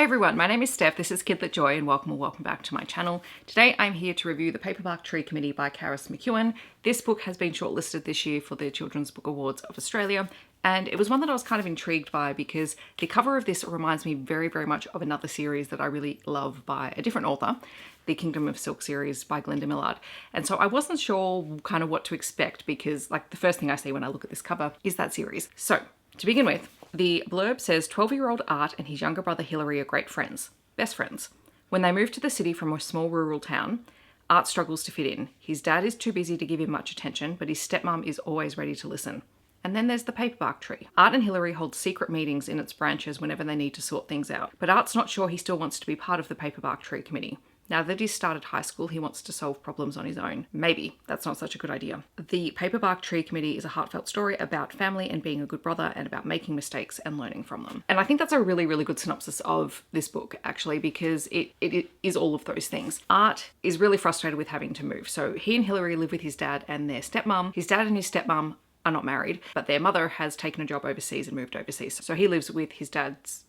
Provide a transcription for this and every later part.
Hi everyone, my name is Steph, this is Kidlit Joy and welcome back to my channel. Today I'm here to review The Paperbark Tree Committee by Karys McEwen. This book has been shortlisted this year for the Children's Book Awards of Australia, and it was one that I was kind of intrigued by because the cover of this reminds me very much of another series that I really love by a different author, the Kingdom of Silk series by Glenda Millard. And so I wasn't sure kind of what to expect because like the first thing I see when I look at this cover is that series. So to begin with, the blurb says 12-year-old Art and his younger brother Hilary are great friends, best friends. When they move to the city from a small rural town, Art struggles to fit in. His dad is too busy to give him much attention, but his stepmom is always ready to listen. And then there's the Paperbark Tree. Art and Hilary hold secret meetings in its branches whenever they need to sort things out, but Art's not sure he still wants to be part of the Paperbark Tree Committee. Now that he's started high school, he wants to solve problems on his own. Maybe that's not such a good idea. The Paperbark Tree Committee is a heartfelt story about family and being a good brother and about making mistakes and learning from them. And I think that's a really good synopsis of this book, actually, because it is all of those things. Art is really frustrated with having to move. So he and Hilary live with his dad and their stepmom. His dad and his stepmom are not married, but their mother has taken a job overseas and moved overseas. So he lives with his dad's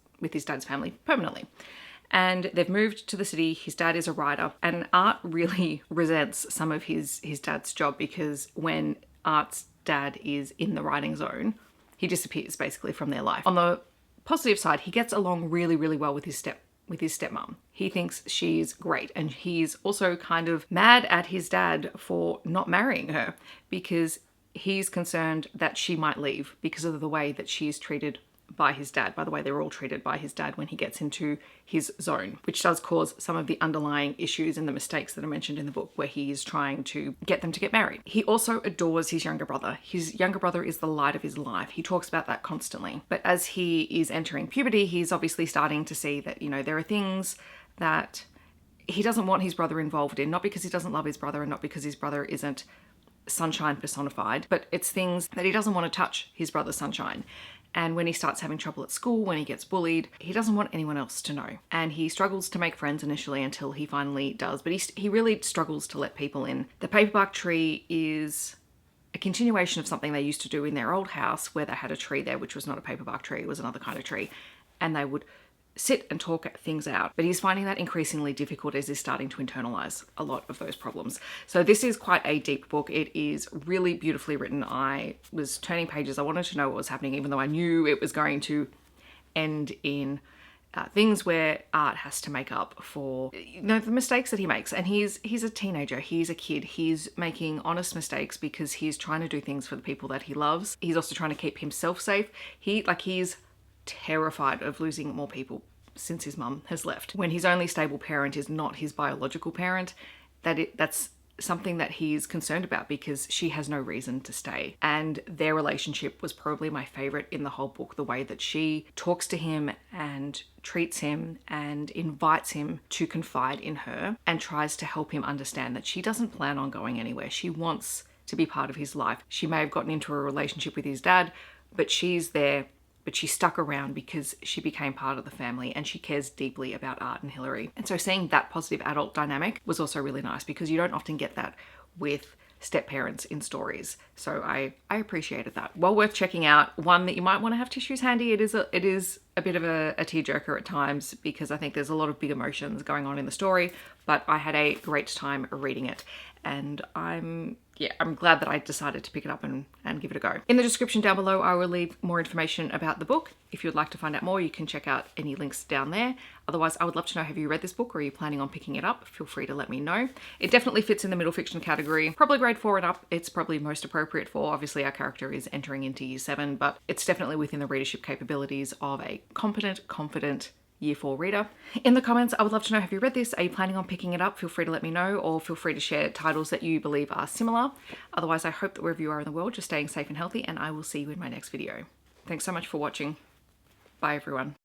family permanently. And they've moved to the city. His dad is a writer, and Art really resents some of his dad's job because when Art's dad is in the writing zone, he disappears basically from their life. On the positive side, he gets along really well with his stepmom. He thinks she's great, and he's also kind of mad at his dad for not marrying her because he's concerned that she might leave because of the way that she's treated by his dad. By the way, they're all treated by his dad when he gets into his zone, which does cause some of the underlying issues and the mistakes that are mentioned in the book where he is trying to get them to get married. He also adores his younger brother. His younger brother is the light of his life. He talks about that constantly. But as he is entering puberty, he's obviously starting to see that, you know, there are things that he doesn't want his brother involved in, not because he doesn't love his brother and not because his brother isn't sunshine personified, but it's things that he doesn't want to touch his brother's sunshine. And when he starts having trouble at school, when he gets bullied, he doesn't want anyone else to know. And he struggles to make friends initially until he finally does, but he really struggles to let people in. The Paperbark Tree is a continuation of something they used to do in their old house where they had a tree there, which was not a paperbark tree, it was another kind of tree. And they would sit and talk things out. But he's finding that increasingly difficult as he's starting to internalize a lot of those problems. So this is quite a deep book. It is really beautifully written. I was turning pages. I wanted to know what was happening, even though I knew it was going to end in things where Art has to make up for, you know, the mistakes that he makes. And he's a teenager, he's a kid, he's making honest mistakes because he's trying to do things for the people that he loves. He's also trying to keep himself safe. He's terrified of losing more people since his mum has left. When his only stable parent is not his biological parent, that's something that he's concerned about because she has no reason to stay. And their relationship was probably my favorite in the whole book, the way that she talks to him and treats him and invites him to confide in her and tries to help him understand that she doesn't plan on going anywhere. She wants to be part of his life. She may have gotten into a relationship with his dad, but she's there. But she stuck around because she became part of the family and she cares deeply about Art and Hilary. And so seeing that positive adult dynamic was also really nice because you don't often get that with step-parents in stories. So I appreciated that. Well worth checking out. One that you might want to have tissues handy. It is a bit of a tearjerker at times because I think there's a lot of big emotions going on in the story, but I had a great time reading it. And I'm glad that I decided to pick it up and give it a go. In the description down below, I will leave more information about the book. If you'd like to find out more, you can check out any links down there. Otherwise, I would love to know, have you read this book or are you planning on picking it up? Feel free to let me know. It definitely fits in the middle fiction category, probably grade 4 and up. It's probably most appropriate for, obviously our character is entering into year 7, but it's definitely within the readership capabilities of a competent, confident year 4 reader. In the comments, I would love to know, have you read this? Are you planning on picking it up? Feel free to let me know, or feel free to share titles that you believe are similar. Otherwise, I hope that wherever you are in the world, you're staying safe and healthy, and I will see you in my next video. Thanks so much for watching. Bye everyone.